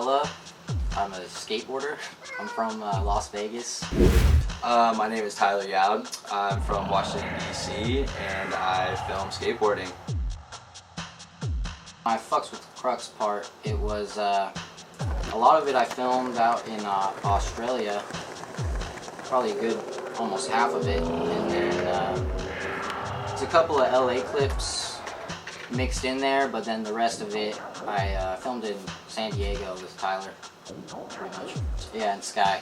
Cautela. I'm a skateboarder. I'm from Las Vegas. My name is Tyler Youds. I'm from Washington, D.C., and I film skateboarding. I fucks with the Krux part. It was, a lot of it I filmed out in Australia. Probably a good, almost half of it. And then there's a couple of LA clips mixed in there, but then the rest of it I filmed in San Diego with Tyler, pretty much. Yeah, and Sky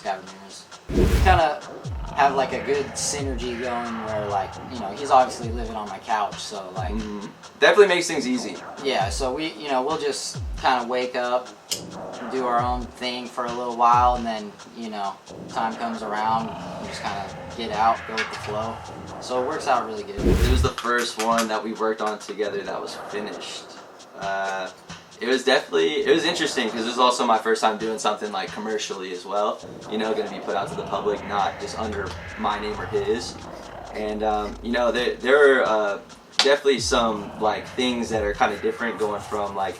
Ramirez. We kind of have like a good synergy going where, like, you know, he's obviously living on my couch, so like definitely makes things easy. Yeah, so we, you know, we'll just kind of wake up, do our own thing for a little while, and then, you know, time comes around, we just kind of get out, go with the flow. So it works out really good. It was the first one that we worked on together that was finished. It was interesting because it was also my first time doing something like commercially as well. You know, going to be put out to the public, not just under my name or his. And you know, there are definitely some like things that are kind of different going from like,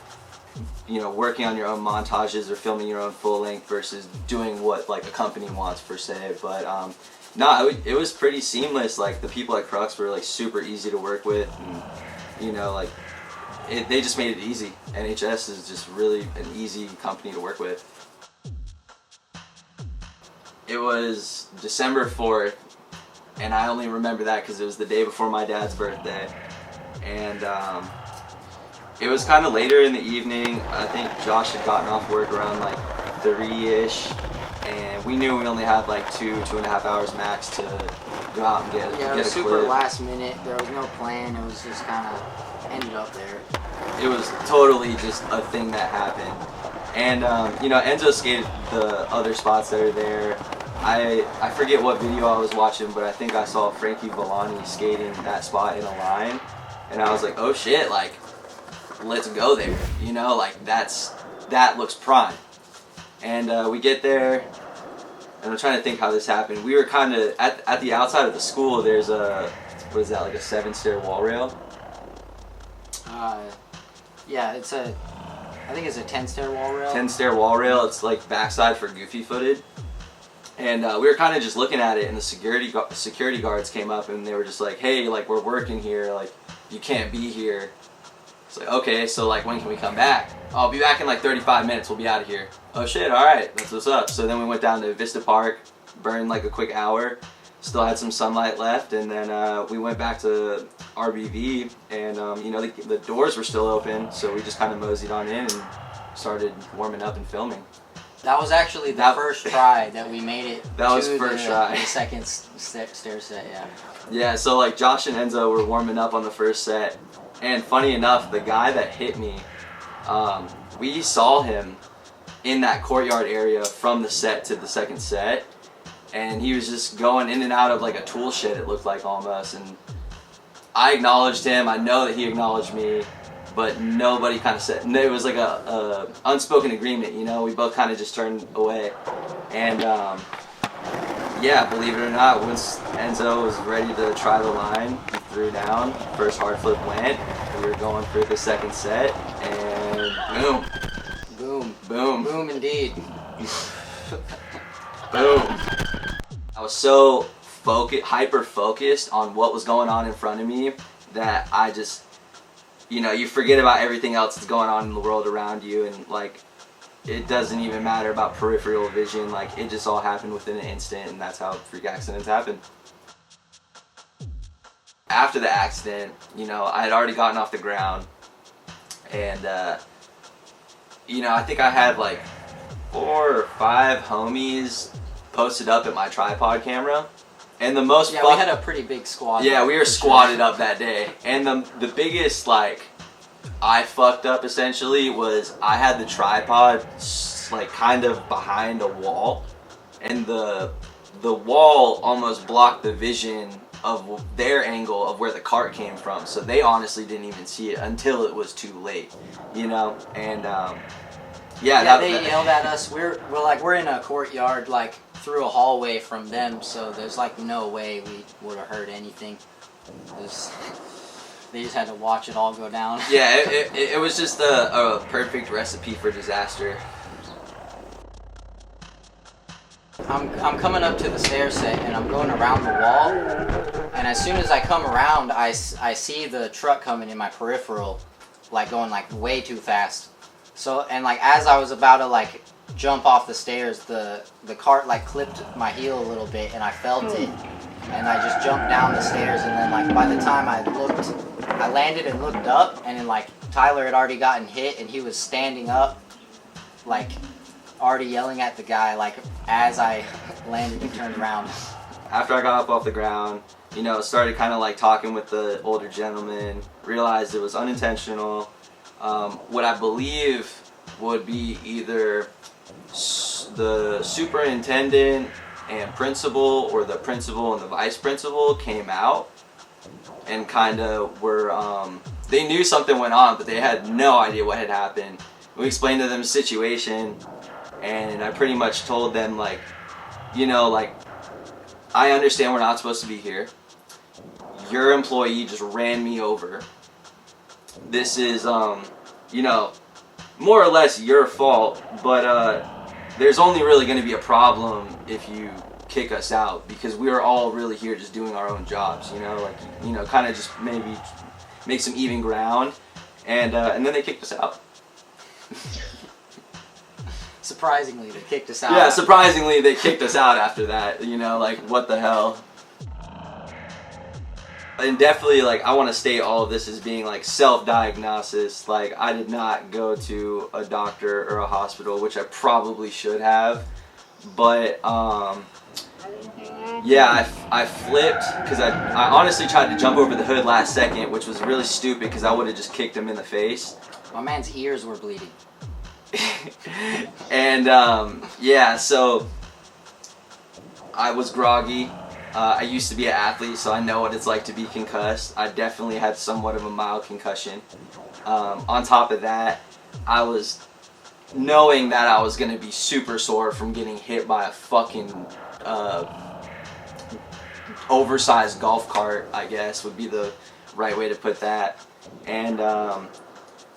you know, working on your own montages or filming your own full length versus doing what like a company wants per se. But no, it was pretty seamless. Like the people at Krux were like super easy to work with, and you know, like they just made it easy. NHS is just really an easy company to work with. It was December 4th, and I only remember that because it was the day before my dad's birthday. And it was kind of later in the evening. I think Josh had gotten off work around like 3-ish, and we knew we only had like 2.5 hours max to go out and get it was a super clip. last minute. There was no plan. It was just kind of ended up there. It was totally just a thing that happened. And you know, Enzo skated the other spots that are there. I forget what video I was watching, but I think I saw Frankie Villani skating that spot in a line, and I was like, oh shit, like let's go there. You know, like that looks prime. And we get there, and I'm trying to think how this happened. We were kind of at the outside of the school. There's a, what is that, like a 7-stair wall rail? Yeah, I think it's a 10-stair wall rail. 10-stair wall rail. It's like backside for goofy footed. And we were kind of just looking at it, and the security guards came up, and they were just like, hey, like we're working here, like you can't be here. It's like, okay, so like when can we come back? I'll be back in like 35 minutes, we'll be out of here. Oh shit, alright, that's what's up. So then we went down to Vista Park, burned like a quick hour, still had some sunlight left, and then we went back to RBV, and you know, the doors were still open, so we just kind of moseyed on in and started warming up and filming. That was actually the first try that we made it. That was first try. The second stair set, yeah. Yeah, so like Josh and Enzo were warming up on the first set, and funny enough, the guy that hit me, we saw him in that courtyard area from the set to the second set, and he was just going in and out of like a tool shed, it looked like almost, and I acknowledged him, I know that he acknowledged me, but nobody kind of said, it was like a unspoken agreement, you know, we both kind of just turned away. And yeah, believe it or not, once Enzo was ready to try the line, he threw down, first hard flip went, we were going for the second set, and boom. Boom. Boom. Boom indeed. Boom. I was so hyper focused on what was going on in front of me that I just, you know, you forget about everything else that's going on in the world around you, and like it doesn't even matter about peripheral vision, like it just all happened within an instant, and that's how freak accidents happen. After the accident, you know, I had already gotten off the ground, and you know, I think I had like 4 or 5 homies posted up at my tripod camera. And the most we had a pretty big squad. Yeah, we were squatted up that day. And the biggest, like, I fucked up essentially was I had the tripod like kind of behind a wall, and the wall almost blocked the vision of their angle of where the cart came from. So they honestly didn't even see it until it was too late, you know? And yeah, they yelled at us. We're in a courtyard, like through a hallway from them, so there's like no way we would have heard anything. They just had to watch it all go down. Yeah, it was just a perfect recipe for disaster. I'm coming up to the stair set and I'm going around the wall, and as soon as I come around, I see the truck coming in my peripheral, like going like way too fast. So, and like as I was about to like jump off the stairs, the cart like clipped my heel a little bit and I felt it, and I just jumped down the stairs, and then like by the time I landed and looked up, and then like Tyler had already gotten hit and he was standing up, like already yelling at the guy, like as I landed and turned around. After I got up off the ground, you know, started kind of like talking with the older gentleman, realized it was unintentional. What I believe would be either the superintendent and principal, or the principal and the vice principal came out and kind of were, they knew something went on, but they had no idea what had happened. We explained to them the situation, and I pretty much told them, like, you know, like, I understand we're not supposed to be here. Your employee just ran me over. This is, you know, more or less your fault, but there's only really going to be a problem if you kick us out, because we are all really here just doing our own jobs, you know, like, you know, kind of just maybe make some even ground, and then they kicked us out. Surprisingly, they kicked us out. Yeah, surprisingly, they kicked us out after that, you know, like, what the hell. And definitely, like, I want to state all of this as being, like, self-diagnosis. Like, I did not go to a doctor or a hospital, which I probably should have. But, yeah, I flipped, because I honestly tried to jump over the hood last second, which was really stupid, because I would have just kicked him in the face. My man's ears were bleeding. And yeah, so I was groggy. I used to be an athlete, so I know what it's like to be concussed. I definitely had somewhat of a mild concussion. On top of that, I was knowing that I was going to be super sore from getting hit by a fucking oversized golf cart, I guess would be the right way to put that. And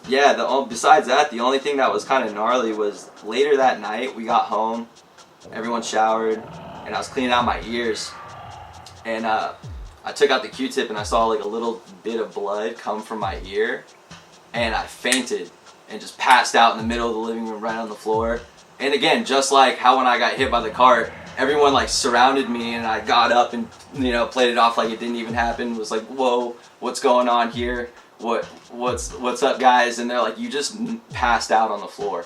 yeah, besides that, the only thing that was kind of gnarly was later that night, we got home, everyone showered, and I was cleaning out my ears, and I took out the Q-tip and I saw like a little bit of blood come from my ear, and I fainted and just passed out in the middle of the living room right on the floor. And again, just like how when I got hit by the cart, everyone like surrounded me, and I got up and, you know, played it off like it didn't even happen, was like, whoa, what's going on here? What's up, guys? And they're like, you just passed out on the floor.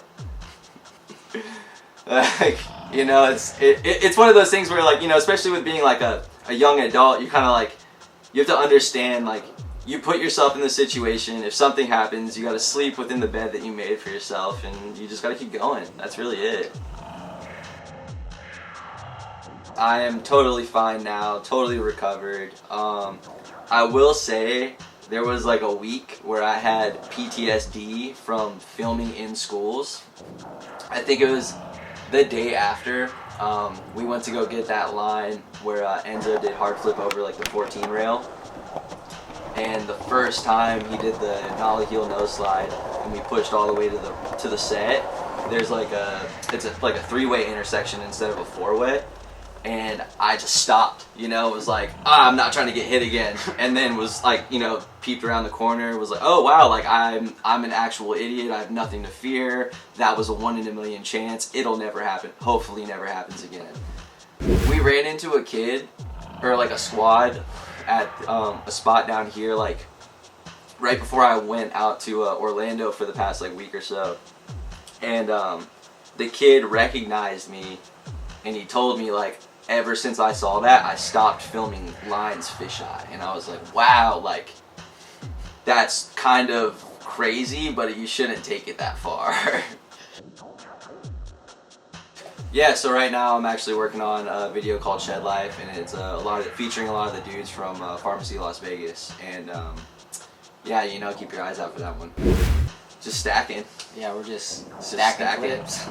Like, you know, it's one of those things where, like, you know, especially with being like a young adult, you kind of like, you have to understand, like, you put yourself in the situation. If something happens, you got to sleep within the bed that you made for yourself, and you just got to keep going. That's really it. I am totally fine now, totally recovered. I will say, there was like a week where I had PTSD from filming in schools. I think it was the day after we went to go get that line where Enzo did hard flip over like the 14 rail. And the first time he did the nollie heel nose slide and we pushed all the way to the set, there's like it's like a 3-way intersection instead of a 4-way. And I just stopped, you know, it was like, I'm not trying to get hit again. And then was like, you know, peeped around the corner, was like, oh wow, like I'm an actual idiot, I have nothing to fear. That was a 1 in a million chance. It'll never happen. Hopefully never happens again. We ran into a kid, or like a squad, at a spot down here, like right before I went out to Orlando for the past like week or so. And the kid recognized me, and he told me, like, ever since I saw that, I stopped filming lines fisheye. And I was like, wow, like, that's kind of crazy, but you shouldn't take it that far. Yeah, so right now I'm actually working on a video called Shed Life, and it's featuring a lot of the dudes from Pharmacy Las Vegas. And yeah, you know, keep your eyes out for that one. Just stacking. Yeah, we're just stacking clips.